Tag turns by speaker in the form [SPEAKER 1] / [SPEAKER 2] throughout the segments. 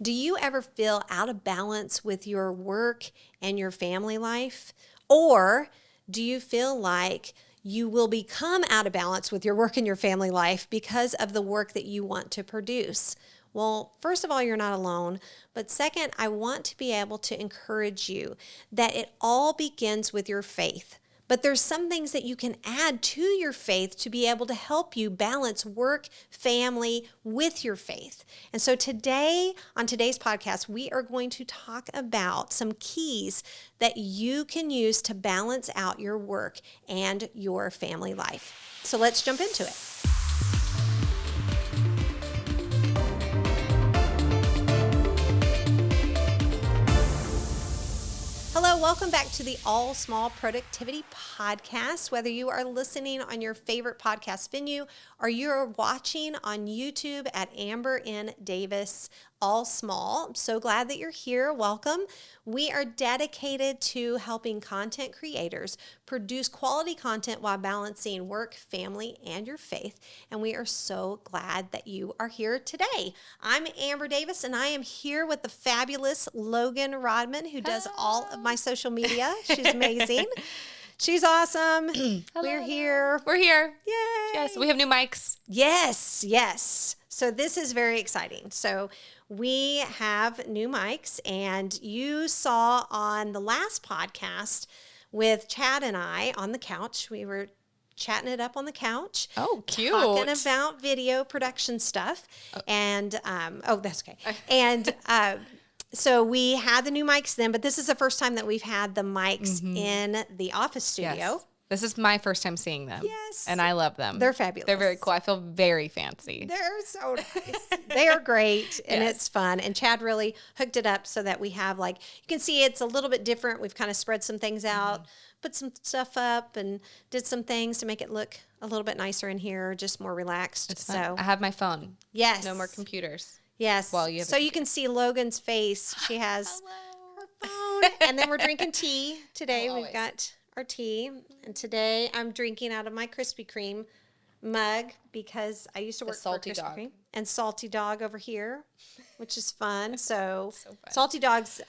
[SPEAKER 1] Do you ever feel out of balance with your work and your family life? Or do you feel like you will become out of balance with your work and your family life because of the work that you want to produce? Well, first of all, you're not alone. But second, I want to be able to encourage you that it all begins with your faith. But there's some things that you can add to your faith to be able to help you balance work, family with your faith. And so today, on today's podcast, we are going to talk about some keys that you can use to balance out your work and your family life. So let's jump into it. Hello, welcome back to the All Small Productivity Podcast. Whether you are listening on your favorite podcast venue or you're watching on YouTube at Amber and Davis All Small, I'm so glad that you're here. Welcome. We are dedicated to helping content creators produce quality content while balancing work, family, and your faith. And we are so glad that you are here today. I'm Amber Davis, and I am here with the fabulous Logan Rodman, who does all of my social media. She's amazing. She's awesome. We're here.
[SPEAKER 2] We're here.
[SPEAKER 1] Yay.
[SPEAKER 2] Yes, we have new mics.
[SPEAKER 1] Yes. So this is very exciting. So we have new mics, and you saw on the last podcast with Chad and I on the couch, we were chatting it up on the couch.
[SPEAKER 2] Oh, cute.
[SPEAKER 1] Talking about video production stuff. And, that's okay. And, so we had the new mics then, but this is the first time that we've had the mics in the office studio.
[SPEAKER 2] Yes. This is my first time seeing them.
[SPEAKER 1] Yes.
[SPEAKER 2] And I love them.
[SPEAKER 1] They're fabulous.
[SPEAKER 2] They're very cool. I feel very fancy.
[SPEAKER 1] They're so nice. They are great, and it's fun. And Chad really hooked it up so that we have, like, you can see it's a little bit different. We've kind of spread some things out, put some stuff up, and did some things to make it look a little bit nicer in here, just more relaxed.
[SPEAKER 2] It's fun. I have my phone.
[SPEAKER 1] Yes.
[SPEAKER 2] No more computers.
[SPEAKER 1] Yes.
[SPEAKER 2] Well, you
[SPEAKER 1] so you can see Logan's face. She has her phone. And then we're drinking tea today. We've got our tea. And today I'm drinking out of my Krispy Kreme mug because I used to work for Krispy Kreme. And Salty Dog over here, which is fun. So fun. Salty Dog's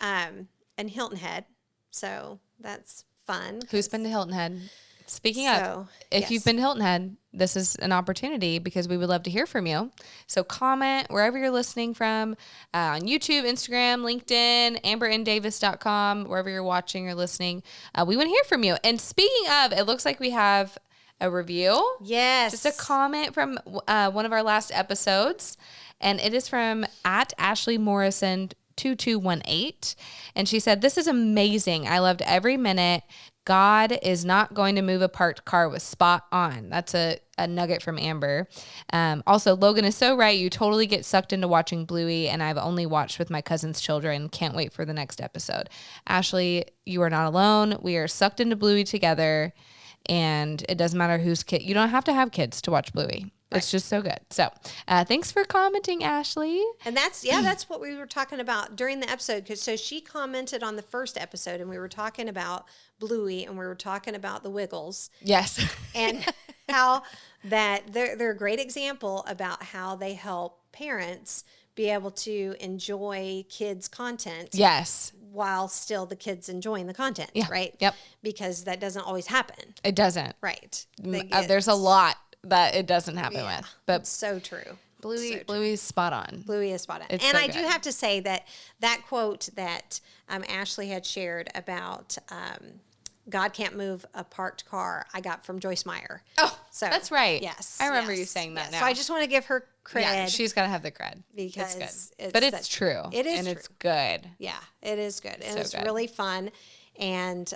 [SPEAKER 1] in Hilton Head. So that's fun.
[SPEAKER 2] Who's been to Hilton Head? Speaking of, if you've been to Hilton Head, this is an opportunity because we would love to hear from you. So comment wherever you're listening from, on YouTube, Instagram, LinkedIn, amberanddavis.com, wherever you're watching or listening. We want to hear from you. And speaking of, it looks like we have a review.
[SPEAKER 1] Yes.
[SPEAKER 2] Just a comment from one of our last episodes. And it is from @AshleyMorrison 2218. And she said, "This is amazing. I loved every minute. God is not going to move a parked car with spot on." That's a nugget from Amber. Also, Logan is so right. You totally get sucked into watching Bluey, and I've only watched with my cousin's children. Can't wait for the next episode. Ashley, you are not alone. We are sucked into Bluey together, and it doesn't matter whose kid. You don't have to have kids to watch Bluey. It's just so good. So thanks for commenting, Ashley.
[SPEAKER 1] And that's what we were talking about during the episode. So she commented on the first episode, and we were talking about Bluey, and we were talking about the Wiggles.
[SPEAKER 2] Yes.
[SPEAKER 1] And how that they're a great example about how they help parents be able to enjoy kids' content.
[SPEAKER 2] Yes.
[SPEAKER 1] While still the kids enjoying the content, right?
[SPEAKER 2] Yep.
[SPEAKER 1] Because that doesn't always happen.
[SPEAKER 2] It doesn't.
[SPEAKER 1] Right.
[SPEAKER 2] There's a lot that it doesn't happen with. But
[SPEAKER 1] it's so true.
[SPEAKER 2] Bluey's spot on.
[SPEAKER 1] Bluey is spot on.
[SPEAKER 2] It's
[SPEAKER 1] and
[SPEAKER 2] so
[SPEAKER 1] I
[SPEAKER 2] good.
[SPEAKER 1] do have to say that quote that Ashley had shared about God can't move a parked car, I got from Joyce Meyer.
[SPEAKER 2] Oh, so that's right.
[SPEAKER 1] Yes.
[SPEAKER 2] I remember you saying that now.
[SPEAKER 1] So I just want to give her credit.
[SPEAKER 2] Yeah, she's got to have the cred.
[SPEAKER 1] Because
[SPEAKER 2] it's good. But it's true.
[SPEAKER 1] It is
[SPEAKER 2] and
[SPEAKER 1] true.
[SPEAKER 2] It's good.
[SPEAKER 1] Yeah, it is good. And
[SPEAKER 2] So
[SPEAKER 1] it's
[SPEAKER 2] good.
[SPEAKER 1] really fun. And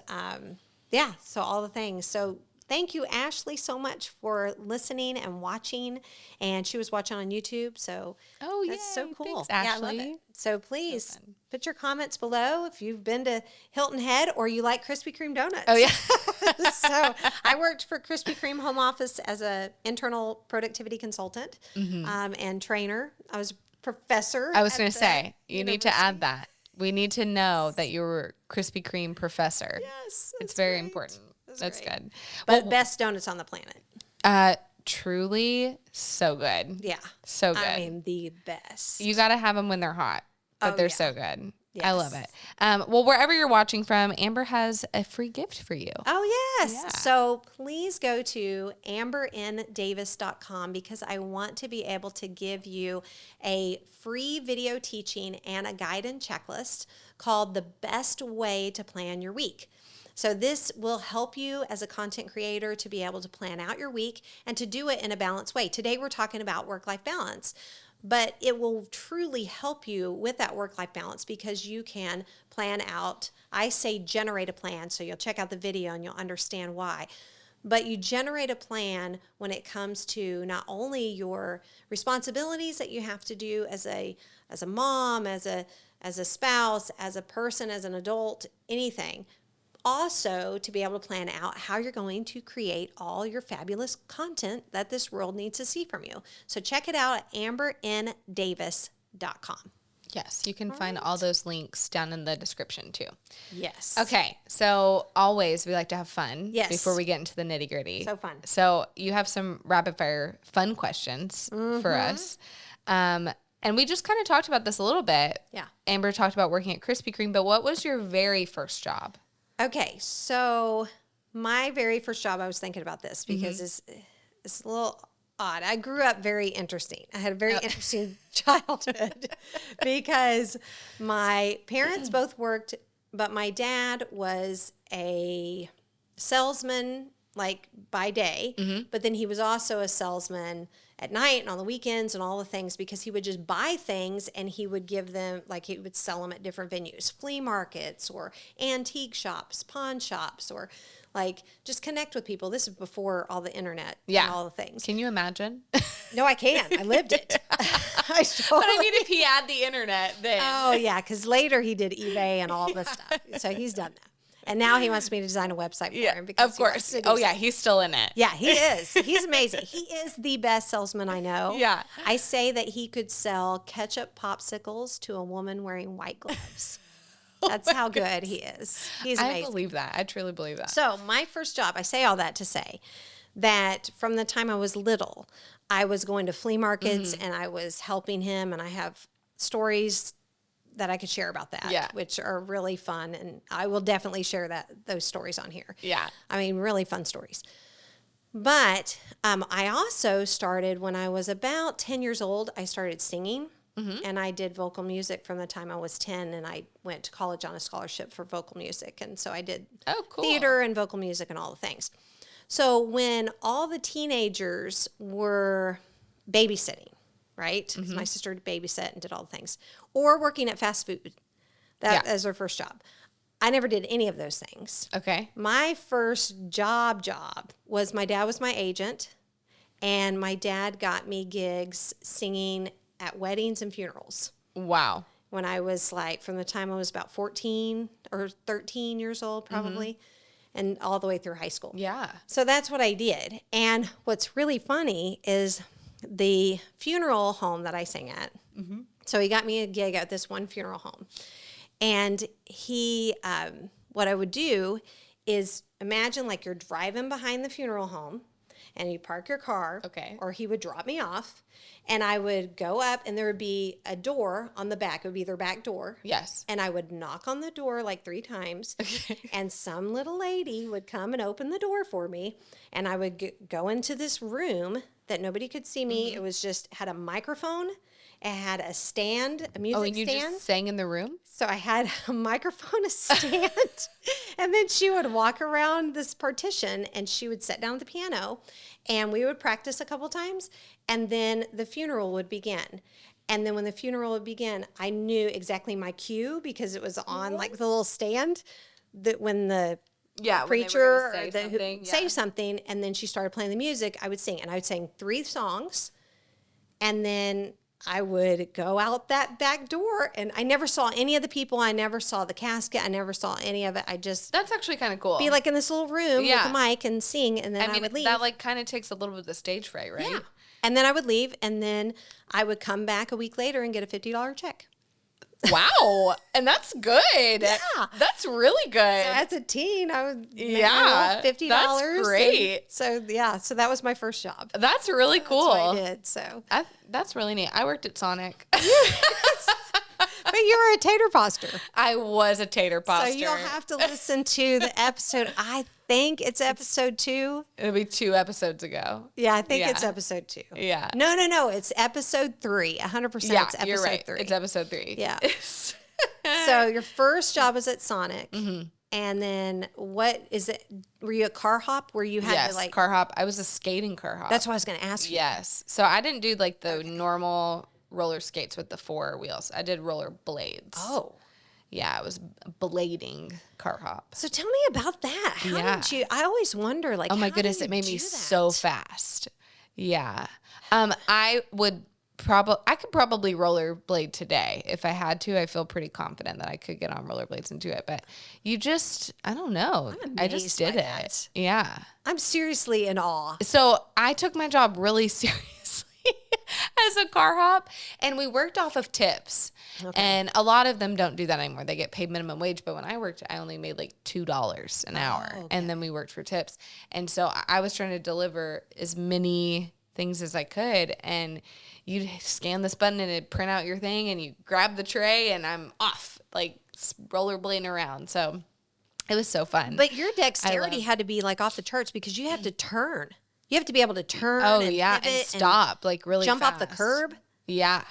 [SPEAKER 1] so all the things. So thank you, Ashley, so much for listening and watching. And she was watching on YouTube, so that's so cool.
[SPEAKER 2] Thanks, Ashley.
[SPEAKER 1] Yeah, I love it. So please put your comments below if you've been to Hilton Head or you like Krispy Kreme donuts.
[SPEAKER 2] Oh, yeah.
[SPEAKER 1] So I worked for Krispy Kreme home office as an internal productivity consultant and trainer. I was a professor.
[SPEAKER 2] I was going to say, you need to add that. We need to know that you're a Krispy Kreme professor.
[SPEAKER 1] Yes.
[SPEAKER 2] It's very important. That's
[SPEAKER 1] great.
[SPEAKER 2] good.
[SPEAKER 1] But best donuts on the planet.
[SPEAKER 2] Truly so good.
[SPEAKER 1] Yeah.
[SPEAKER 2] So good.
[SPEAKER 1] I mean, the best.
[SPEAKER 2] You got to have them when they're hot. but they're so good. Yes. I love it. Well, wherever you're watching from, Amber has a free gift for you.
[SPEAKER 1] Oh, yes. Yeah. So please go to amberanddavis.com because I want to be able to give you a free video teaching and a guide and checklist called The Best Way to Plan Your Week. So this will help you as a content creator to be able to plan out your week and to do it in a balanced way. Today, we're talking about work-life balance. But it will truly help you with that work-life balance because you can plan out. I say generate a plan, so you'll check out the video and you'll understand why. But you generate a plan when it comes to not only your responsibilities that you have to do as a mom, as a spouse, as a person, as an adult, anything. Also, to be able to plan out how you're going to create all your fabulous content that this world needs to see from you. So check it out at amberanddavis.com.
[SPEAKER 2] Yes, you can find all those links down in the description too.
[SPEAKER 1] Yes.
[SPEAKER 2] Okay, so always we like to have fun before we get into the nitty gritty.
[SPEAKER 1] So fun.
[SPEAKER 2] So you have some rapid fire fun questions for us. And we just kind of talked about this a little bit.
[SPEAKER 1] Yeah.
[SPEAKER 2] Amber talked about working at Krispy Kreme, but what was your very first job?
[SPEAKER 1] Okay, so my very first job, I was thinking about this because it's a little odd. I grew up very interesting. I had a very interesting childhood because my parents both worked, but my dad was a salesman like by day, but then he was also a salesman at night and on the weekends and all the things because he would just buy things and he would give them, like he would sell them at different venues, flea markets or antique shops, pawn shops, or like just connect with people. This is before all the internet and all the things.
[SPEAKER 2] Can you imagine?
[SPEAKER 1] No, I can't. I lived it.
[SPEAKER 2] But I mean, if he had the internet then.
[SPEAKER 1] Oh, yeah, because later he did eBay and all this stuff. So he's done that. And now he wants me to design a website for him. Because
[SPEAKER 2] of course. Oh, yeah. He's still in it.
[SPEAKER 1] Yeah, he is. He's amazing. He is the best salesman I know.
[SPEAKER 2] Yeah.
[SPEAKER 1] I say that he could sell ketchup popsicles to a woman wearing white gloves. That's how good he is. He's amazing.
[SPEAKER 2] I believe that. I truly believe that.
[SPEAKER 1] So my first job, I say all that to say that from the time I was little, I was going to flea markets and I was helping him. And I have stories that I could share about that, which are really fun. And I will definitely share those stories on here.
[SPEAKER 2] Yeah.
[SPEAKER 1] I mean, really fun stories. But I also started when I was about 10 years old, I started singing. And I did vocal music from the time I was 10. And I went to college on a scholarship for vocal music. And so I did theater and vocal music and all the things. So when all the teenagers were babysitting, right? Because my sister babysat and did all the things. Or working at fast food. That as her first job. I never did any of those things.
[SPEAKER 2] Okay.
[SPEAKER 1] My first job was my dad was my agent. And my dad got me gigs singing at weddings and funerals.
[SPEAKER 2] Wow.
[SPEAKER 1] When I was like, from the time I was about 14 or 13 years old probably. And all the way through high school.
[SPEAKER 2] Yeah.
[SPEAKER 1] So that's what I did. And what's really funny is the funeral home that I sang at. So he got me a gig at this one funeral home. And he, what I would do is imagine like you're driving behind the funeral home and you park your car.
[SPEAKER 2] Okay.
[SPEAKER 1] Or he would drop me off and I would go up and there would be a door on the back. It would be their back door.
[SPEAKER 2] Yes.
[SPEAKER 1] And I would knock on the door like 3 times. And some little lady would come and open the door for me. And I would go into this room that nobody could see me. It was just had a microphone. It had a stand, a music stand. Oh,
[SPEAKER 2] and you just sang in the room?
[SPEAKER 1] So I had a microphone, a stand, and then she would walk around this partition and she would sit down at the piano and we would practice a couple times and then the funeral would begin. And then when the funeral would begin, I knew exactly my cue because it was on like the little stand that when the preacher say something and then she started playing the music, I would sing. And I would sing 3 songs and then I would go out that back door and I never saw any of the people. I never saw the casket. I never saw any of it. I just...
[SPEAKER 2] That's actually kind of cool.
[SPEAKER 1] Be like in this little room with a mic and sing and then I would leave.
[SPEAKER 2] That like kind of takes a little bit of the stage fright, right?
[SPEAKER 1] Yeah. And then I would leave and then I would come back a week later and get a $50 check.
[SPEAKER 2] Wow. And that's good.
[SPEAKER 1] Yeah.
[SPEAKER 2] That's really good. So
[SPEAKER 1] as a teen, I would make $50.
[SPEAKER 2] That's great.
[SPEAKER 1] So that was my first job.
[SPEAKER 2] That's really cool.
[SPEAKER 1] That's what I did. So
[SPEAKER 2] that's really neat. I worked at Sonic.
[SPEAKER 1] But You were a tater poster.
[SPEAKER 2] I was a tater poster.
[SPEAKER 1] So you'll have to listen to the episode. I think it's episode 2.
[SPEAKER 2] It'll be 2 episodes ago.
[SPEAKER 1] Yeah, I think it's episode 2.
[SPEAKER 2] Yeah.
[SPEAKER 1] No. It's episode 3. 100%.
[SPEAKER 2] Yeah,
[SPEAKER 1] it's episode
[SPEAKER 2] you're right.
[SPEAKER 1] 3.
[SPEAKER 2] It's episode 3.
[SPEAKER 1] Yeah. So your first job was at Sonic. And then what is it? Were you a car hop where you had to like
[SPEAKER 2] car hop? I was a skating car hop.
[SPEAKER 1] That's what I was going to ask you.
[SPEAKER 2] Yes. So I didn't do like the normal roller skates with the 4 wheels. I did roller blades.
[SPEAKER 1] Oh.
[SPEAKER 2] Yeah, it was blading car hop.
[SPEAKER 1] So tell me about that. How did you? I always wonder, like,
[SPEAKER 2] oh my
[SPEAKER 1] how
[SPEAKER 2] goodness,
[SPEAKER 1] do you
[SPEAKER 2] it made
[SPEAKER 1] do
[SPEAKER 2] me
[SPEAKER 1] that?
[SPEAKER 2] so fast. Yeah. I could probably rollerblade today if I had to. I feel pretty confident that I could get on rollerblades and do it. But I don't know. I just did it.
[SPEAKER 1] That.
[SPEAKER 2] Yeah.
[SPEAKER 1] I'm seriously in awe.
[SPEAKER 2] So I took my job really seriously as a car hop, and we worked off of tips. Okay. And a lot of them don't do that anymore. They get paid minimum wage. But when I worked, I only made like $2 an hour. Okay. And then we worked for tips. And so I was trying to deliver as many things as I could. And you scan this button and it'd print out your thing, and you grab the tray, and I'm off, like rollerblading around. So it was so fun.
[SPEAKER 1] But your dexterity had to be like off the charts because you have to turn. You have to be able to turn.
[SPEAKER 2] Oh,
[SPEAKER 1] and
[SPEAKER 2] yeah.
[SPEAKER 1] pivot
[SPEAKER 2] And stop, like really
[SPEAKER 1] jump
[SPEAKER 2] fast.
[SPEAKER 1] off the curb.
[SPEAKER 2] Yeah.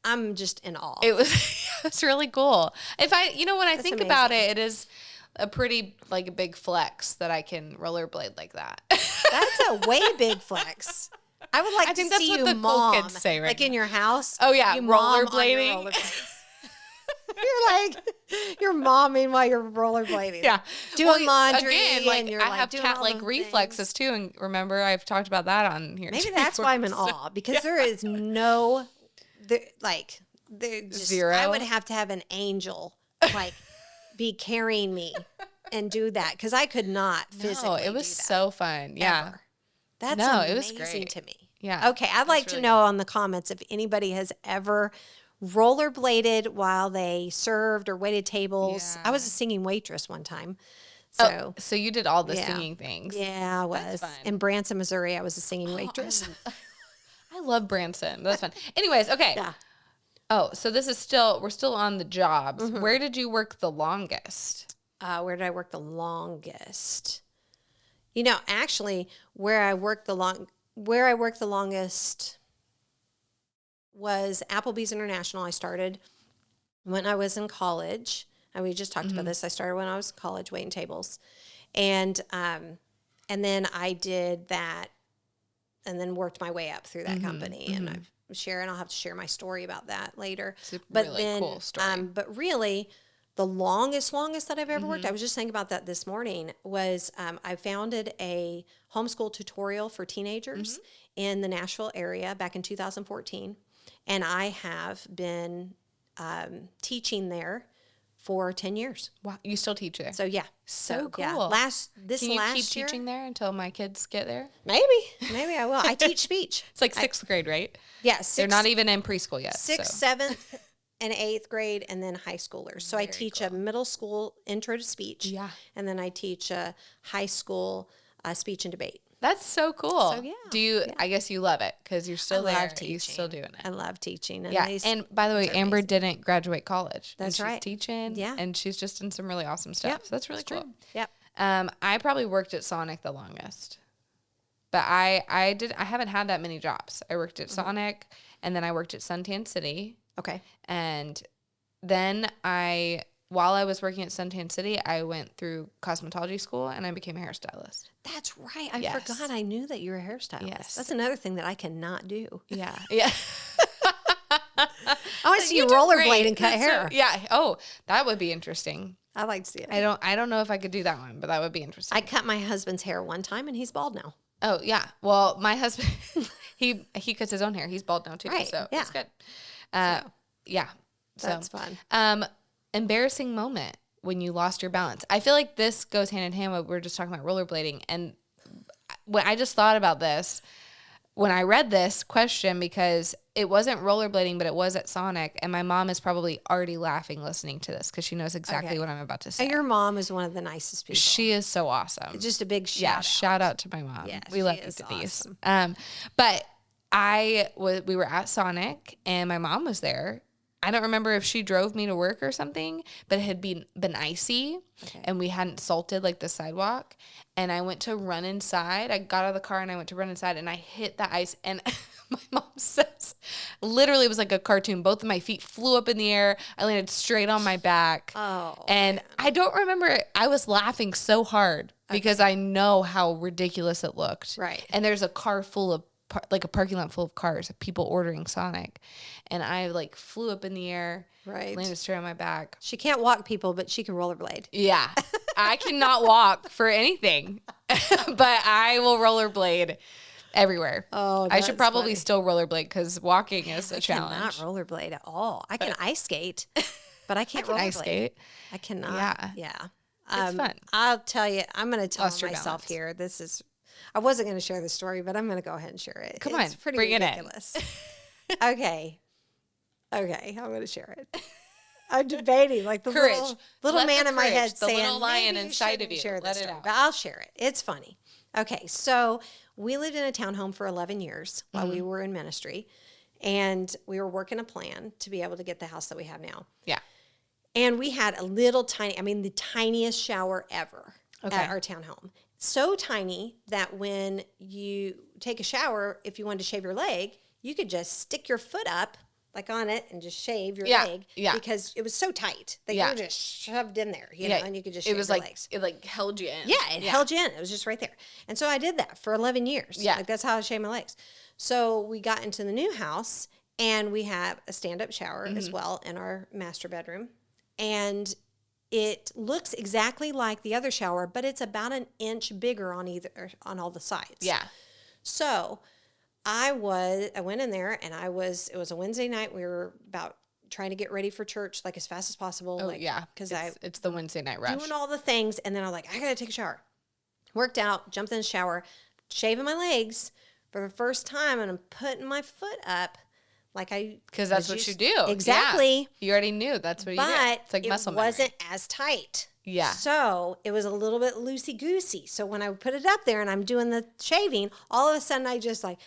[SPEAKER 1] I'm just in awe.
[SPEAKER 2] It was really cool. When I think about it, it is a pretty like a big flex that I can rollerblade like that.
[SPEAKER 1] That's a way big flex. I would like to
[SPEAKER 2] think that's
[SPEAKER 1] see
[SPEAKER 2] what
[SPEAKER 1] you
[SPEAKER 2] the cool
[SPEAKER 1] mom,
[SPEAKER 2] kids say right
[SPEAKER 1] like
[SPEAKER 2] now.
[SPEAKER 1] in your house.
[SPEAKER 2] Oh yeah,
[SPEAKER 1] you mom on your
[SPEAKER 2] rollerblading.
[SPEAKER 1] rollerblades. You're like you're momming while you're rollerblading.
[SPEAKER 2] Yeah,
[SPEAKER 1] doing laundry.
[SPEAKER 2] Again, like
[SPEAKER 1] and you're
[SPEAKER 2] I have
[SPEAKER 1] doing
[SPEAKER 2] cat
[SPEAKER 1] all
[SPEAKER 2] like
[SPEAKER 1] the
[SPEAKER 2] reflexes too. And remember, I've talked about that on here.
[SPEAKER 1] Maybe
[SPEAKER 2] too
[SPEAKER 1] that's why I'm in
[SPEAKER 2] before,
[SPEAKER 1] awe because there is no,
[SPEAKER 2] zero.
[SPEAKER 1] I would have to have an angel like be carrying me and do that because I could not physically.
[SPEAKER 2] No, it was
[SPEAKER 1] do that,
[SPEAKER 2] so fun. Yeah,
[SPEAKER 1] ever. That's
[SPEAKER 2] it
[SPEAKER 1] amazing
[SPEAKER 2] was great
[SPEAKER 1] to me.
[SPEAKER 2] Yeah.
[SPEAKER 1] Okay, I'd like to know on the comments if anybody has ever rollerbladed while they served or waited tables.
[SPEAKER 2] Yeah.
[SPEAKER 1] I was a singing waitress one time. So,
[SPEAKER 2] so you did all the singing things.
[SPEAKER 1] Yeah, I was.
[SPEAKER 2] That's fun.
[SPEAKER 1] In Branson, Missouri, I was a singing waitress.
[SPEAKER 2] I love Branson. That's fun. Anyways, okay.
[SPEAKER 1] Yeah.
[SPEAKER 2] Oh, so we're still on the jobs. Mm-hmm. Where did you work the longest?
[SPEAKER 1] Where did I work the longest? Actually, where I worked the longest was Applebee's International. I started when I was in college. And we just talked about this. I started when I was in college waiting tables. And then I did that and then worked my way up through that company. And I'll have to share my story about that later.
[SPEAKER 2] It's a really cool story.
[SPEAKER 1] But really, the longest that I've ever worked, I was just thinking about that this morning, was I founded a homeschool tutorial for teenagers in the Nashville area back in 2014. And I have been teaching there for 10 years.
[SPEAKER 2] Wow, you still teach there?
[SPEAKER 1] So yeah.
[SPEAKER 2] So cool.
[SPEAKER 1] Yeah. Last
[SPEAKER 2] Can you keep
[SPEAKER 1] year,
[SPEAKER 2] teaching there until my kids get there?
[SPEAKER 1] Maybe I will. I teach speech.
[SPEAKER 2] It's like 6th grade, right?
[SPEAKER 1] Yeah.
[SPEAKER 2] They're not even in preschool yet.
[SPEAKER 1] 6th, 7th, and 8th grade, and then high schoolers. So I teach a middle school intro to speech.
[SPEAKER 2] Yeah.
[SPEAKER 1] And then I teach a high school speech and debate.
[SPEAKER 2] That's so cool.
[SPEAKER 1] So, yeah.
[SPEAKER 2] Do you? Yeah. I guess you love it because you're still there.
[SPEAKER 1] Teaching.
[SPEAKER 2] You're still doing it.
[SPEAKER 1] I love teaching. And
[SPEAKER 2] yeah. And by the way, Amber didn't graduate college.
[SPEAKER 1] That's
[SPEAKER 2] and
[SPEAKER 1] right.
[SPEAKER 2] She's teaching.
[SPEAKER 1] Yeah.
[SPEAKER 2] And she's just in some really awesome stuff.
[SPEAKER 1] Yep.
[SPEAKER 2] So that's really cool.
[SPEAKER 1] True. Yep.
[SPEAKER 2] I probably worked at Sonic the longest, but I haven't had that many jobs. I worked at Sonic, and then I worked at Suntan City.
[SPEAKER 1] Okay.
[SPEAKER 2] And then while I was working at Suntan City, I went through cosmetology school and I became a hairstylist.
[SPEAKER 1] That's right. I forgot I knew that you were a hairstylist.
[SPEAKER 2] Yes.
[SPEAKER 1] That's another thing that I cannot do.
[SPEAKER 2] Yeah. Yeah.
[SPEAKER 1] I want to see you rollerblade and cut hair.
[SPEAKER 2] Yeah. Oh, that would be interesting.
[SPEAKER 1] I like to see it.
[SPEAKER 2] I don't know if I could do that one, but that would be interesting.
[SPEAKER 1] I cut my husband's hair one time and he's bald now.
[SPEAKER 2] Oh, yeah. Well, my husband, he cuts his own hair. He's bald now too.
[SPEAKER 1] Right.
[SPEAKER 2] So
[SPEAKER 1] yeah.
[SPEAKER 2] it's good. Yeah. So
[SPEAKER 1] that's fun.
[SPEAKER 2] Embarrassing moment when you lost your balance. I feel like this goes hand in hand with we're just talking about rollerblading. And when I just thought about this, when I read this question, because it wasn't rollerblading, but it was at Sonic. And my mom is probably already laughing listening to this because she knows exactly what I'm about to say.
[SPEAKER 1] Your mom is one of the nicest people.
[SPEAKER 2] She is so awesome.
[SPEAKER 1] Just a big shout out.
[SPEAKER 2] Shout out to my mom.
[SPEAKER 1] Yeah,
[SPEAKER 2] we love you, Denise. Awesome. But we were at Sonic and my mom was there. I don't remember if she drove me to work or something, but it had been icy, and we hadn't salted like the sidewalk. And I went to run inside. I got out of the car and I went to run inside, and I hit the ice. And my mom says, literally, it was like a cartoon. Both of my feet flew up in the air. I landed straight on my back.
[SPEAKER 1] Oh,
[SPEAKER 2] and I don't remember it. I was laughing so hard because I know how ridiculous it looked.
[SPEAKER 1] Right.
[SPEAKER 2] And there's a car full of like a parking lot full of cars of people ordering Sonic, and I like flew up in the air, landed straight on my back.
[SPEAKER 1] She can't walk, people, but she can rollerblade.
[SPEAKER 2] Yeah. I cannot walk for anything, but I will rollerblade everywhere.
[SPEAKER 1] Oh,
[SPEAKER 2] I should probably still rollerblade because walking is a challenge.
[SPEAKER 1] I cannot rollerblade at all. I can ice skate, but I can't rollerblade.
[SPEAKER 2] Ice skate.
[SPEAKER 1] I cannot. Yeah.
[SPEAKER 2] It's fun.
[SPEAKER 1] I'll tell you, I'm going to tell
[SPEAKER 2] Lost your
[SPEAKER 1] myself
[SPEAKER 2] balance.
[SPEAKER 1] here. I wasn't going to share this story, but I'm going to go ahead and share it.
[SPEAKER 2] Come
[SPEAKER 1] It's
[SPEAKER 2] on,
[SPEAKER 1] pretty
[SPEAKER 2] bring
[SPEAKER 1] ridiculous. Okay, I'm going to share it. I'm debating, like the
[SPEAKER 2] Courage.
[SPEAKER 1] little
[SPEAKER 2] Let
[SPEAKER 1] man
[SPEAKER 2] the
[SPEAKER 1] in my
[SPEAKER 2] courage,
[SPEAKER 1] head
[SPEAKER 2] the
[SPEAKER 1] saying,
[SPEAKER 2] little lion
[SPEAKER 1] maybe
[SPEAKER 2] inside
[SPEAKER 1] shouldn't
[SPEAKER 2] of you.
[SPEAKER 1] share
[SPEAKER 2] Let
[SPEAKER 1] this
[SPEAKER 2] it
[SPEAKER 1] story,
[SPEAKER 2] out.
[SPEAKER 1] but I'll share it. It's funny. Okay, so we lived in a townhome for 11 years while we were in ministry, and we were working a plan to be able to get the house that we have now.
[SPEAKER 2] Yeah.
[SPEAKER 1] And we had a little tiny, the tiniest shower ever at our townhome. So tiny that when you take a shower, if you wanted to shave your leg, you could just stick your foot up like on it and just shave your leg.
[SPEAKER 2] Yeah.
[SPEAKER 1] Because it was so tight that you were just shoved in there, you know, and you could just shave your legs.
[SPEAKER 2] It like held you in.
[SPEAKER 1] Yeah, it held you in. It was just right there. And so I did that for 11 years.
[SPEAKER 2] Yeah.
[SPEAKER 1] Like that's how I shaved my legs. So we got into the new house and we have a stand-up shower as well in our master bedroom. And it looks exactly like the other shower, but it's about an inch bigger on all the sides.
[SPEAKER 2] Yeah.
[SPEAKER 1] So I went in there and it was a Wednesday night. We were about trying to get ready for church like as fast as possible.
[SPEAKER 2] Oh, yeah.
[SPEAKER 1] Because
[SPEAKER 2] it's the Wednesday night rush.
[SPEAKER 1] doing all the things. And then I was like, I got to take a shower. Worked out, jumped in the shower, shaving my legs for the first time. And I'm putting my foot up.
[SPEAKER 2] Because that's what you do.
[SPEAKER 1] Exactly.
[SPEAKER 2] Yeah. You already knew that's what you do.
[SPEAKER 1] But
[SPEAKER 2] It's like muscle memory.
[SPEAKER 1] wasn't as tight.
[SPEAKER 2] Yeah.
[SPEAKER 1] So it was a little bit loosey-goosey. So when I would put it up there and I'm doing the shaving, all of a sudden I just like,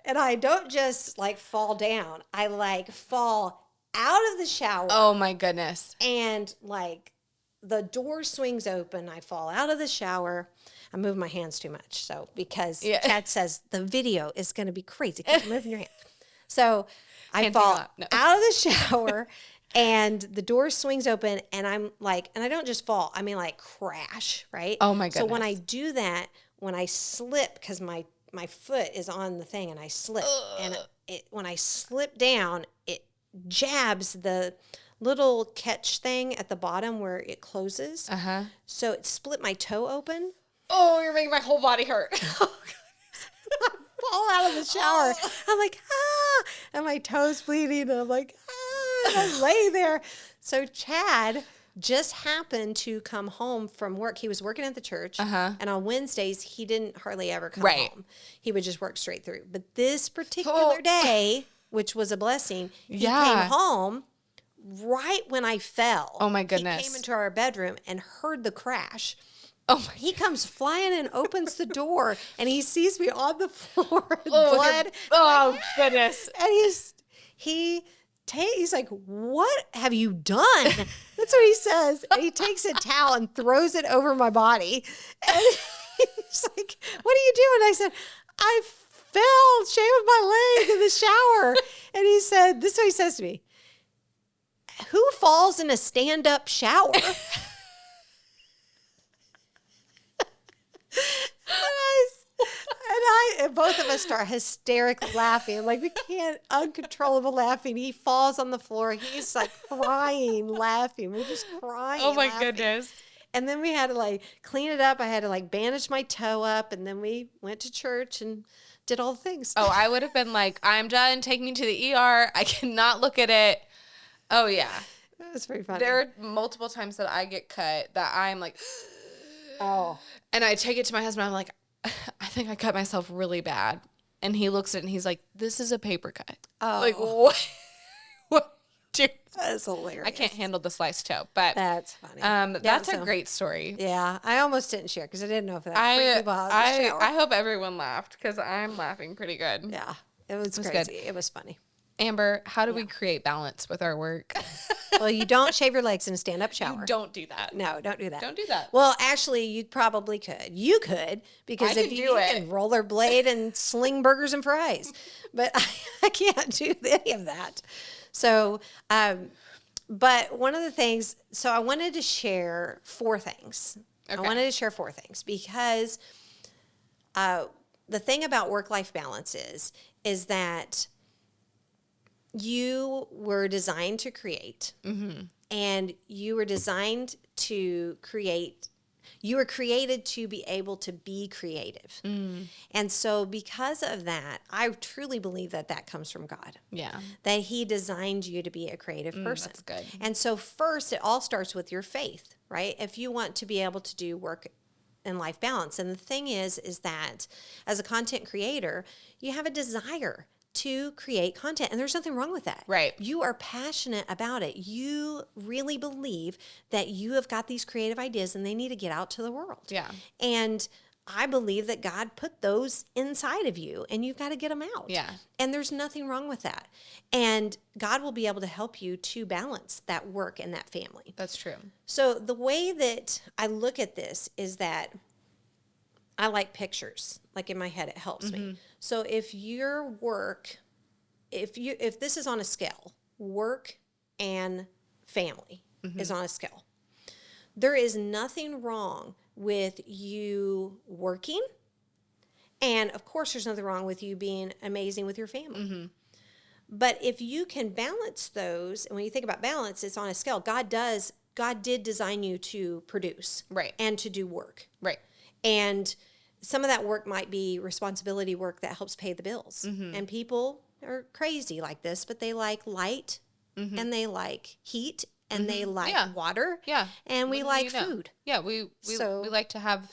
[SPEAKER 1] and I don't just like fall down. I like fall out of the shower.
[SPEAKER 2] Oh my goodness.
[SPEAKER 1] And like the door swings open. I fall out of the shower. I move my hands too much. So because Chad says the video is going to be crazy. Keep moving your hands. So I fall out of the shower and the door swings open and I'm like, and I don't just fall. I mean like crash, right?
[SPEAKER 2] Oh my goodness.
[SPEAKER 1] So when I do that, when I slip, because my foot is on the thing and I slip. And when I slip down, it jabs the little catch thing at the bottom where it closes.
[SPEAKER 2] Uh-huh.
[SPEAKER 1] So it split my toe open.
[SPEAKER 2] Oh, you're making my whole body hurt.
[SPEAKER 1] I fall out of the shower. I'm like, and my toe's bleeding. And I'm like, and I lay there. So Chad just happened to come home from work. He was working at the church. And on Wednesdays, he didn't hardly ever come home. He would just work straight through. But this particular day, which was a blessing, he came home right when I fell.
[SPEAKER 2] Oh my goodness.
[SPEAKER 1] He came into our bedroom and heard the crash.
[SPEAKER 2] He
[SPEAKER 1] comes flying and opens the door and he sees me on the floor with blood.
[SPEAKER 2] Oh goodness.
[SPEAKER 1] And he's like, what have you done? That's what he says. And he takes a towel and throws it over my body. And he's like, what are you doing? I said, I fell, shaving my leg in the shower. And he said, this is what he says to me. Who falls in a stand-up shower? And both of us start hysterically laughing. Like we can't, uncontrollable laughing. He falls on the floor. He's like crying, laughing. We're just crying.
[SPEAKER 2] Oh my
[SPEAKER 1] laughing.
[SPEAKER 2] goodness.
[SPEAKER 1] And then we had to like clean it up. I had to like bandage my toe up. And then we went to church and did all the things.
[SPEAKER 2] Oh, I would have been like, I'm done. Take me to the ER. I cannot look at it. Oh yeah.
[SPEAKER 1] It was pretty funny.
[SPEAKER 2] There are multiple times that I get cut that I'm like, and I take it to my husband. I'm like, I think I cut myself really bad. And he looks at it and he's like, this is a paper cut.
[SPEAKER 1] Oh.
[SPEAKER 2] Like, what? What? Dude.
[SPEAKER 1] That's hilarious.
[SPEAKER 2] I can't handle the sliced toe, but
[SPEAKER 1] that's funny.
[SPEAKER 2] That's a great story.
[SPEAKER 1] Yeah. I almost didn't share because I didn't know if that freaked people out in the shower.
[SPEAKER 2] I hope everyone laughed because I'm laughing pretty good.
[SPEAKER 1] Yeah. It was crazy. It was funny.
[SPEAKER 2] Amber, how do we create balance with our work?
[SPEAKER 1] Well, you don't shave your legs in a stand-up shower.
[SPEAKER 2] You don't do that.
[SPEAKER 1] No, don't do that.
[SPEAKER 2] Don't do that.
[SPEAKER 1] Well, actually, you probably could. You could, because
[SPEAKER 2] I
[SPEAKER 1] if
[SPEAKER 2] could
[SPEAKER 1] you
[SPEAKER 2] do it.
[SPEAKER 1] can rollerblade and sling burgers and fries, but I can't do any of that. So, but one of the things, so I wanted to share 4 things.
[SPEAKER 2] Okay.
[SPEAKER 1] I wanted to share 4 things because the thing about work-life balance is that you were designed to create, and you were designed to create. You were created to be able to be creative. And so because of that, I truly believe that that comes from God.
[SPEAKER 2] Yeah.
[SPEAKER 1] That he designed you to be a creative person.
[SPEAKER 2] That's good.
[SPEAKER 1] And so first, it all starts with your faith, right? If you want to be able to do work and life balance. And the thing is that as a content creator, you have a desire to create content, and there's nothing wrong with that.
[SPEAKER 2] Right.
[SPEAKER 1] You are passionate about it. You really believe that you have got these creative ideas and they need to get out to the world.
[SPEAKER 2] Yeah.
[SPEAKER 1] And I believe that God put those inside of you, and you've got to get them out.
[SPEAKER 2] Yeah.
[SPEAKER 1] And there's nothing wrong with that. And God will be able to help you to balance that work and that family.
[SPEAKER 2] That's true.
[SPEAKER 1] So the way that I look at this is that I like pictures. Like in my head, it helps me. So if your work, if this is on a scale, work and family is on a scale, there is nothing wrong with you working. And of course, there's nothing wrong with you being amazing with your family. But if you can balance those, and when you think about balance, it's on a scale. God did design you to produce.
[SPEAKER 2] Right.
[SPEAKER 1] And to do work.
[SPEAKER 2] Right.
[SPEAKER 1] And some of that work might be responsibility work that helps pay the bills. And people are crazy like this, but they like light, and they like heat, and they like water.
[SPEAKER 2] Yeah.
[SPEAKER 1] And we like food.
[SPEAKER 2] Yeah. We like to have,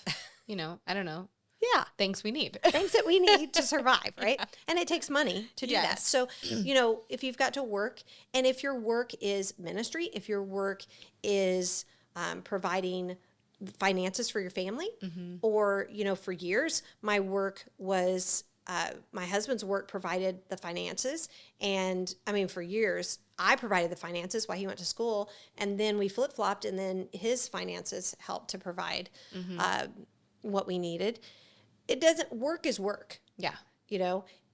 [SPEAKER 2] I don't know,
[SPEAKER 1] Yeah.
[SPEAKER 2] things we need.
[SPEAKER 1] Things that we need to survive, right? And it takes money to do that.
[SPEAKER 2] Yes.
[SPEAKER 1] So, if you've got to work, and if your work is ministry, if your work is providing finances for your family, or, for years, my work was, my husband's work provided the finances. And for years, I provided the finances while he went to school, and then we flip-flopped, and then his finances helped to provide what we needed. Work is work.
[SPEAKER 2] Yeah.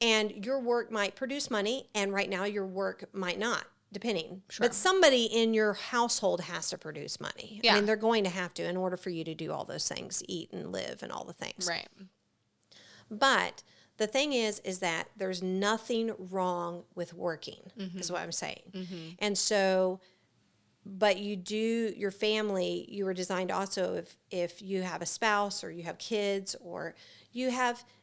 [SPEAKER 1] And your work might produce money, and right now your work might not, depending.
[SPEAKER 2] Sure.
[SPEAKER 1] But somebody in your household has to produce money.
[SPEAKER 2] Yeah.
[SPEAKER 1] They're going to have to in order for you to do all those things, eat and live and all the things.
[SPEAKER 2] Right.
[SPEAKER 1] But the thing is that there's nothing wrong with working, is what I'm saying. And so, but your family, you were designed also if you have a spouse, or you have kids, or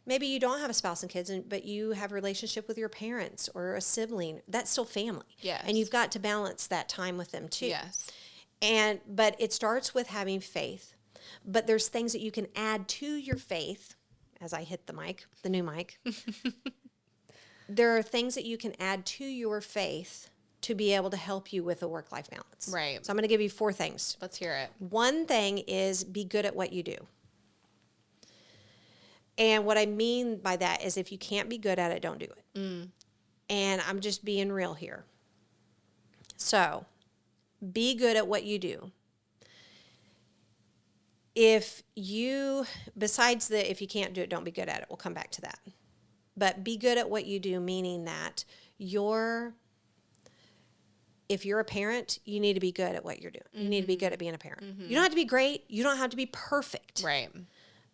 [SPEAKER 1] maybe you don't have a spouse and kids, but you have a relationship with your parents or a sibling, that's still family.
[SPEAKER 2] Yes.
[SPEAKER 1] And you've got to balance that time with them too.
[SPEAKER 2] Yes.
[SPEAKER 1] But it starts with having faith. But there's things that you can add to your faith. As I hit the new mic, there are things that you can add to your faith to be able to help you with a work-life balance.
[SPEAKER 2] Right.
[SPEAKER 1] So I'm going to give you 4 things.
[SPEAKER 2] Let's hear it.
[SPEAKER 1] One thing is be good at what you do. And what I mean by that is if you can't be good at it, don't do it. And I'm just being real here. So be good at what you do. If you can't do it, don't be good at it. We'll come back to that. But be good at what you do, meaning that if you're a parent, you need to be good at what you're doing. You need to be good at being a parent. You don't have to be great. You don't have to be perfect.
[SPEAKER 2] Right.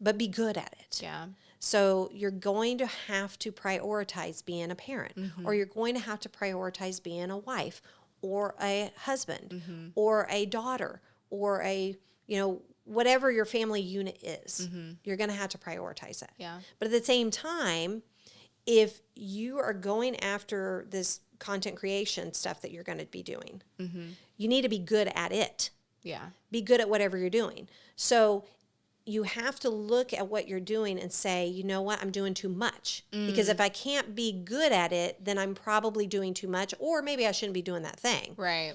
[SPEAKER 1] But be good at it.
[SPEAKER 2] Yeah.
[SPEAKER 1] So you're going to have to prioritize being a parent, or you're going to have to prioritize being a wife, or a husband, or a daughter, or whatever your family unit is. You're going to have to prioritize that.
[SPEAKER 2] Yeah.
[SPEAKER 1] But at the same time, if you are going after this content creation stuff that you're going to be doing, you need to be good at it.
[SPEAKER 2] Yeah.
[SPEAKER 1] Be good at whatever you're doing. So you have to look at what you're doing and say, you know what, I'm doing too much. Because if I can't be good at it, then I'm probably doing too much, or maybe I shouldn't be doing that thing.
[SPEAKER 2] Right.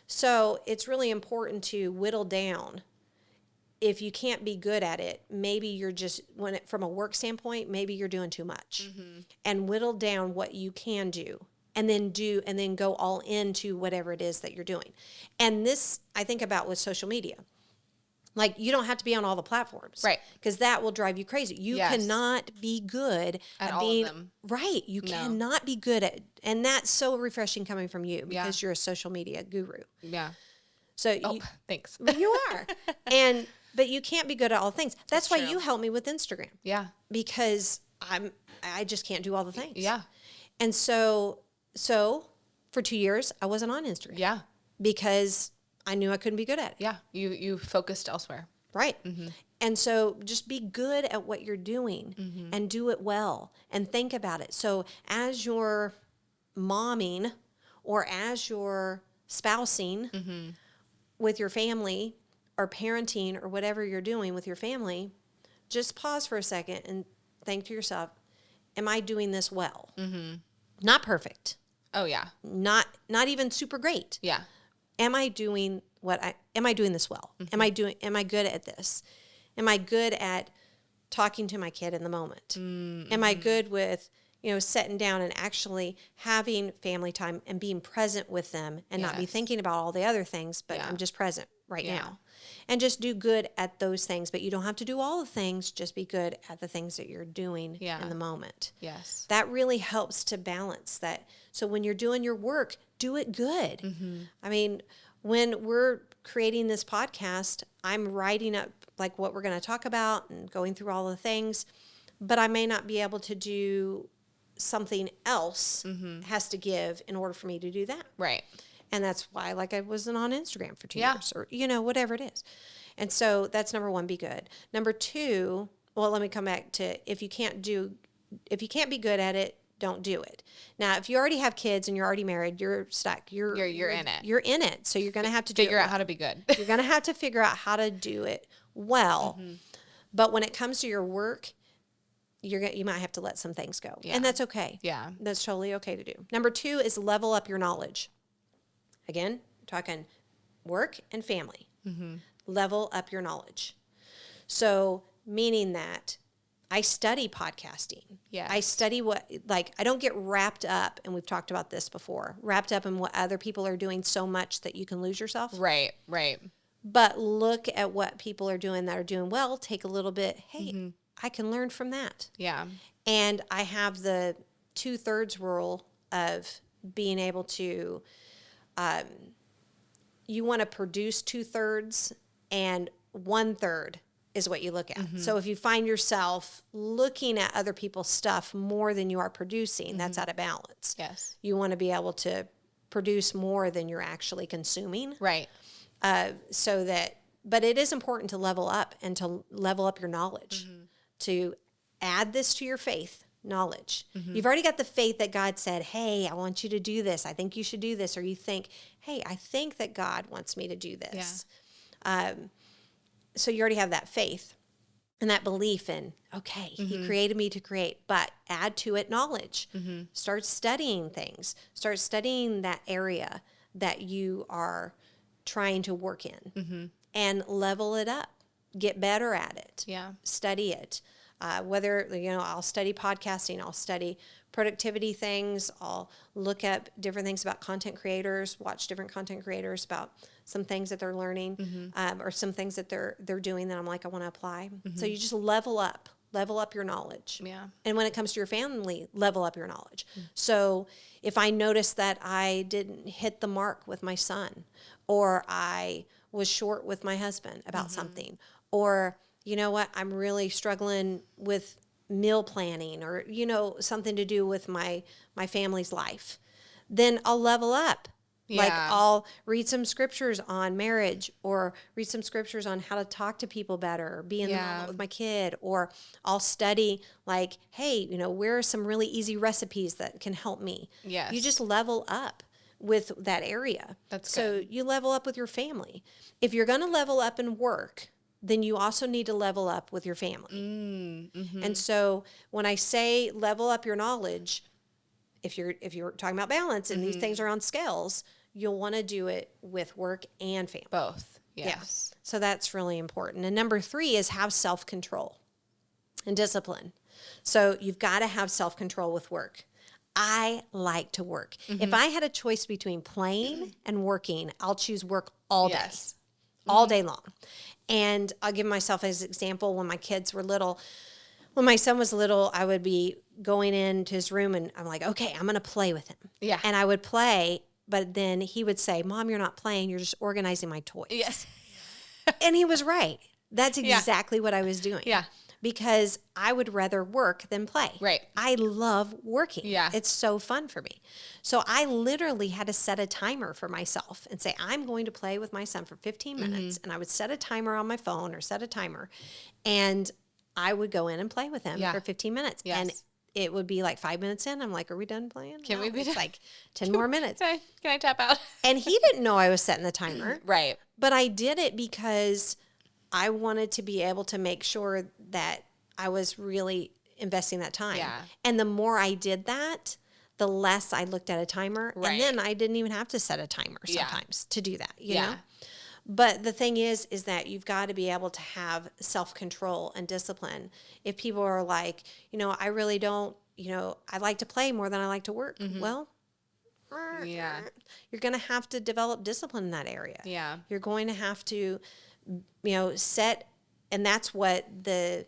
[SPEAKER 1] So it's really important to whittle down. if you can't be good at it, maybe you're just, from a work standpoint, maybe you're doing too much. And whittle down what you can do, and then go all into whatever it is that you're doing. And this, I think about with social media. Like, you don't have to be on all the platforms.
[SPEAKER 2] Right.
[SPEAKER 1] Because that will drive you crazy. You cannot be good at
[SPEAKER 2] all
[SPEAKER 1] being,
[SPEAKER 2] of them.
[SPEAKER 1] right. You cannot be good at, and that's so refreshing coming from you because you're a social media guru.
[SPEAKER 2] Yeah.
[SPEAKER 1] So
[SPEAKER 2] thanks.
[SPEAKER 1] You are. But you can't be good at all things. That's why you help me with Instagram.
[SPEAKER 2] Yeah.
[SPEAKER 1] Because I just can't do all the things.
[SPEAKER 2] Yeah.
[SPEAKER 1] And so for 2 years, I wasn't on Instagram.
[SPEAKER 2] Yeah.
[SPEAKER 1] Because I knew I couldn't be good at it.
[SPEAKER 2] Yeah. You focused elsewhere.
[SPEAKER 1] Right. And so just be good at what you're doing and do it well and think about it. So as you're momming or as you're spousing with your family or parenting or whatever you're doing with your family, just pause for a second and think to yourself, am I doing this well? Not perfect.
[SPEAKER 2] Oh, yeah.
[SPEAKER 1] Not even super great.
[SPEAKER 2] Yeah.
[SPEAKER 1] Am I doing this well? Am I good at this? Am I good at talking to my kid in the moment? Am I good with, sitting down and actually having family time and being present with them and not be thinking about all the other things, but I'm just present right now. And just do good at those things, but you don't have to do all the things, just be good at the things that you're doing in the moment.
[SPEAKER 2] Yes.
[SPEAKER 1] That really helps to balance that. So when you're doing your work, do it good. I mean, when we're creating this podcast, I'm writing up like what we're going to talk about and going through all the things, but I may not be able to do something else has to give in order for me to do that.
[SPEAKER 2] Right.
[SPEAKER 1] And that's why, I wasn't on Instagram for 2 years or, whatever it is. And so that's number one, be good. Number two, well, let me come back to if you can't be good at it, don't do it. Now, if you already have kids and you're already married, you're stuck. You're in it. You're in it. So you're going to have to
[SPEAKER 2] figure out how to be good.
[SPEAKER 1] You're going to have to figure out how to do it well. But when it comes to your work, you might have to let some things go. And that's okay.
[SPEAKER 2] Yeah.
[SPEAKER 1] That's totally okay to do. Number two is level up your knowledge. Again, talking work and family. Level up your knowledge. So meaning that I study podcasting.
[SPEAKER 2] Yeah.
[SPEAKER 1] I study I don't get wrapped up, and we've talked about this before, wrapped up in what other people are doing so much that you can lose yourself.
[SPEAKER 2] Right, right.
[SPEAKER 1] But look at what people are doing that are doing well. Take a little bit, hey, I can learn from that.
[SPEAKER 2] Yeah.
[SPEAKER 1] And I have the 2/3 rule of being able to, you want to produce 2/3 and 1/3 is what you look at. So if you find yourself looking at other people's stuff more than you are producing, that's out of balance.
[SPEAKER 2] Yes.
[SPEAKER 1] You want to be able to produce more than you're actually consuming.
[SPEAKER 2] Right.
[SPEAKER 1] But it is important to level up and to level up your knowledge, to add this to your faith knowledge. You've already got the faith that God said, hey, I want you to do this. I think you should do this. Or you think, hey, I think that God wants me to do this. Yeah. So you already have that faith and that belief in, okay, he created me to create, but add to it knowledge. Start studying things. Start studying that area that you are trying to work in and level it up. Get better at it.
[SPEAKER 2] Yeah.
[SPEAKER 1] Study it. Whether, I'll study podcasting, I'll study productivity things, I'll look up different things about content creators, watch different content creators about some things that they're learning, or some things that they're doing that I'm like, I want to apply. So you just level up your knowledge.
[SPEAKER 2] Yeah.
[SPEAKER 1] And when it comes to your family, level up your knowledge. So if I notice that I didn't hit the mark with my son, or I was short with my husband about something, or you know what, I'm really struggling with meal planning, or, something to do with my family's life, then I'll level up. Yeah. Like I'll read some scriptures on marriage, or read some scriptures on how to talk to people better, or be in the moment with my kid, or I'll study like, hey, where are some really easy recipes that can help me?
[SPEAKER 2] Yes.
[SPEAKER 1] You just level up with that area.
[SPEAKER 2] That's
[SPEAKER 1] so
[SPEAKER 2] good.
[SPEAKER 1] You level up with your family. If you're going to level up in work, then you also need to level up with your family. And so when I say level up your knowledge, if you're talking about balance and these things are on scales, you'll want to do it with work and family.
[SPEAKER 2] Both. Yes.
[SPEAKER 1] Yeah. So that's really important. And number 3 is have self-control and discipline. So you've got to have self-control with work. I like to work. If I had a choice between playing and working, I'll choose work all day, all day long. And I'll give myself as an example. When my kids were little, when my son was little, I would be going into his room and I'm like, okay, I'm going to play with him.
[SPEAKER 2] Yeah.
[SPEAKER 1] And I would play, but then he would say, Mom, you're not playing. You're just organizing my toys.
[SPEAKER 2] Yes.
[SPEAKER 1] And he was right. That's exactly what I was doing.
[SPEAKER 2] Yeah.
[SPEAKER 1] Because I would rather work than play.
[SPEAKER 2] Right.
[SPEAKER 1] I love working.
[SPEAKER 2] Yeah.
[SPEAKER 1] It's so fun for me. So I literally had to set a timer for myself and say, I'm going to play with my son for 15 minutes. And I would set a timer on my phone or set a timer. And I would go in and play with him for 15 minutes.
[SPEAKER 2] Yes.
[SPEAKER 1] And it would be like 5 minutes in. I'm like, are we done playing?
[SPEAKER 2] Can we be
[SPEAKER 1] it's
[SPEAKER 2] done?
[SPEAKER 1] like 10 more minutes.
[SPEAKER 2] Can I tap out?
[SPEAKER 1] And he didn't know I was setting the timer.
[SPEAKER 2] Right.
[SPEAKER 1] But I did it because I wanted to be able to make sure that I was really investing that time.
[SPEAKER 2] Yeah.
[SPEAKER 1] And the more I did that, the less I looked at a timer.
[SPEAKER 2] Right.
[SPEAKER 1] And then I didn't even have to set a timer sometimes to do that, you know?
[SPEAKER 2] Yeah.
[SPEAKER 1] But the thing is that you've got to be able to have self-control and discipline. If people are like, I really don't, I like to play more than I like to work. Well,
[SPEAKER 2] Yeah.
[SPEAKER 1] you're going to have to develop discipline in that area.
[SPEAKER 2] Yeah.
[SPEAKER 1] You're going to have to, set, and that's what the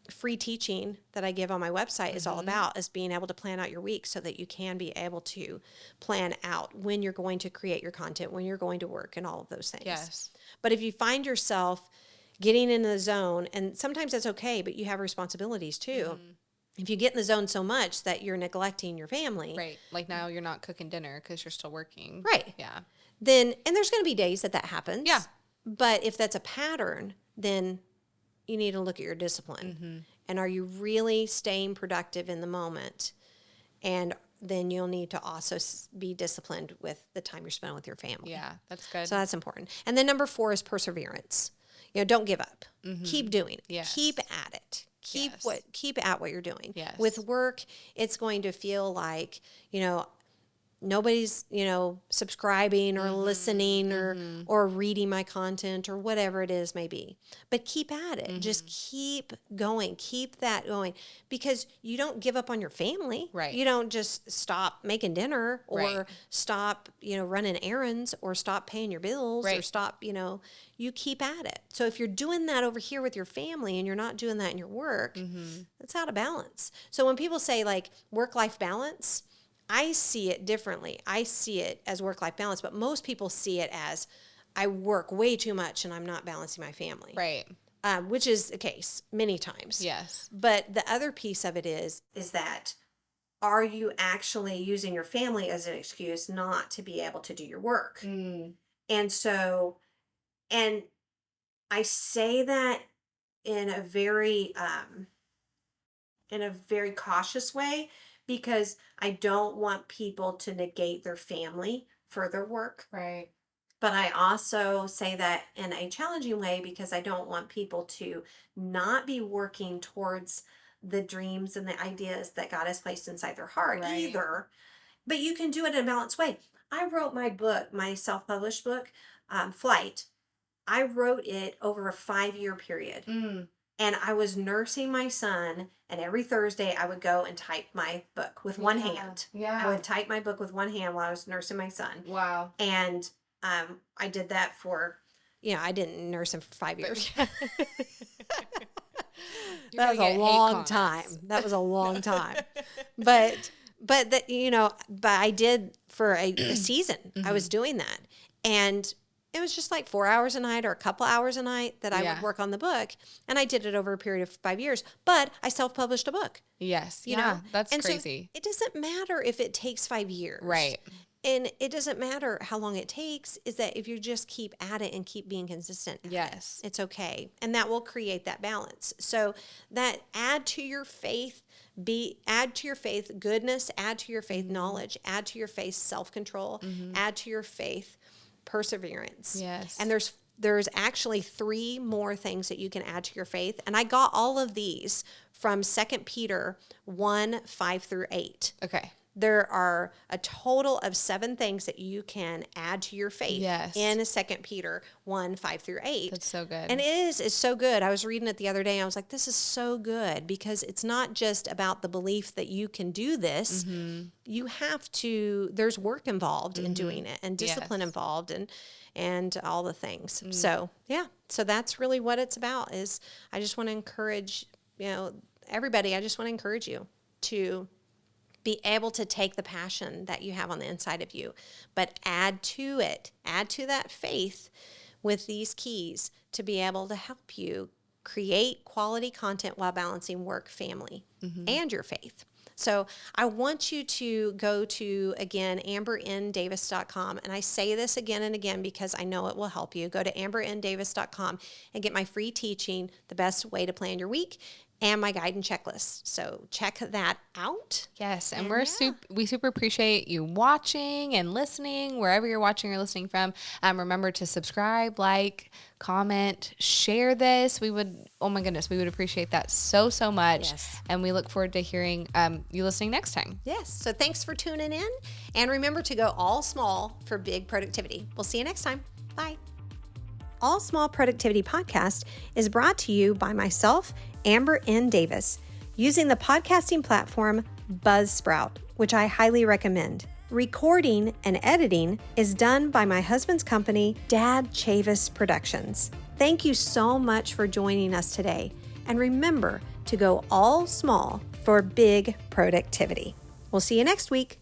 [SPEAKER 1] free teaching that I give on my website is all about, is being able to plan out your week so that you can be able to plan out when you're going to create your content, when you're going to work, and all of those things.
[SPEAKER 2] Yes.
[SPEAKER 1] But if you find yourself getting in the zone, and sometimes that's okay, but you have responsibilities too. If you get in the zone so much that you're neglecting your family.
[SPEAKER 2] Right. Like now you're not cooking dinner because you're still working.
[SPEAKER 1] Right.
[SPEAKER 2] Yeah.
[SPEAKER 1] Then, and there's going to be days that happens.
[SPEAKER 2] Yeah.
[SPEAKER 1] But if that's a pattern, then you need to look at your discipline. And are you really staying productive in the moment? And then you'll need to also be disciplined with the time you're spending with your family.
[SPEAKER 2] Yeah. That's good.
[SPEAKER 1] So that's important. And then number 4 is perseverance. Don't give up. Keep doing it.
[SPEAKER 2] Yes.
[SPEAKER 1] Keep at it. Keep at what you're doing.
[SPEAKER 2] Yes.
[SPEAKER 1] With work, it's going to feel like, nobody's, subscribing or listening or reading my content or whatever it is may be. But keep at it. Just keep going. Keep that going, because you don't give up on your family.
[SPEAKER 2] Right.
[SPEAKER 1] You don't just stop making dinner or
[SPEAKER 2] Right.
[SPEAKER 1] stop, running errands or stop paying your bills or
[SPEAKER 2] Right.
[SPEAKER 1] stop, you keep at it. So if you're doing that over here with your family and you're not doing that in your work, that's out of balance. So when people say like work-life balance, I see it differently. I see it as work-life balance, but most people see it as I work way too much and I'm not balancing my family.
[SPEAKER 2] Right.
[SPEAKER 1] Which is the case many times.
[SPEAKER 2] Yes.
[SPEAKER 1] But the other piece of it is that are you actually using your family as an excuse not to be able to do your work? And so, and I say that in a very cautious way, because I don't want people to negate their family for their work.
[SPEAKER 2] Right.
[SPEAKER 1] But I also say that in a challenging way, because I don't want people to not be working towards the dreams and the ideas that God has placed inside their heart either. But you can do it in a balanced way. I wrote my book, my self-published book, Flight. I wrote it over a 5-year period. And I was nursing my son, and every Thursday I would go and type my book with one hand.
[SPEAKER 2] Yeah.
[SPEAKER 1] I would type my book with one hand while I was nursing my son.
[SPEAKER 2] Wow.
[SPEAKER 1] And I did that for, I didn't nurse him for 5 years. That was a long time. That was a long time. But I did for a season. I was doing that. And it was just like 4 hours a night or a couple hours a night that I would work on the book. And I did it over a period of 5 years. But I self-published a book.
[SPEAKER 2] Yes.
[SPEAKER 1] You know?
[SPEAKER 2] That's
[SPEAKER 1] and
[SPEAKER 2] crazy.
[SPEAKER 1] So it doesn't matter if it takes 5 years.
[SPEAKER 2] Right.
[SPEAKER 1] And it doesn't matter how long it takes, is that if you just keep at it and keep being consistent,
[SPEAKER 2] Yes.
[SPEAKER 1] it's okay. And that will create that balance. So that add to your faith goodness, add to your faith knowledge, add to your faith self-control, add to your faith perseverance.
[SPEAKER 2] Yes.
[SPEAKER 1] And there's actually 3 more things that you can add to your faith. And I got all of these from 2 Peter 1:5-8.
[SPEAKER 2] Okay.
[SPEAKER 1] there are a total of 7 things that you can add to your faith in 2 Peter 1, 5 through 8.
[SPEAKER 2] That's so good.
[SPEAKER 1] And it's so good. I was reading it the other day and I was like, this is so good, because it's not just about the belief that you can do this. You have to, there's work involved in doing it, and discipline involved, and all the things. So so that's really what it's about. Is I just want to encourage, everybody, I just want to encourage you to be able to take the passion that you have on the inside of you, but add to that faith with these keys to be able to help you create quality content while balancing work, family, and your faith. So I want you to go to, again, ambernddavis.com. And I say this again and again because I know it will help you. Go to ambernddavis.com and get my free teaching, The Best Way to Plan Your Week, and my guide and checklist. So check that out.
[SPEAKER 2] Yes, and we super appreciate you watching and listening wherever you're watching or listening from. Remember to subscribe, like, comment, share this. We would appreciate that so much.
[SPEAKER 1] Yes.
[SPEAKER 2] And we look forward to hearing you listening next time.
[SPEAKER 1] Yes. So thanks for tuning in, and remember to go all small for big productivity. We'll see you next time. Bye. All Small Productivity Podcast is brought to you by myself, Amber and Davis, using the podcasting platform Buzzsprout, which I highly recommend. Recording and editing is done by my husband's company, Dad Chavis Productions. Thank you so much for joining us today. And remember to go all small for big productivity. We'll see you next week.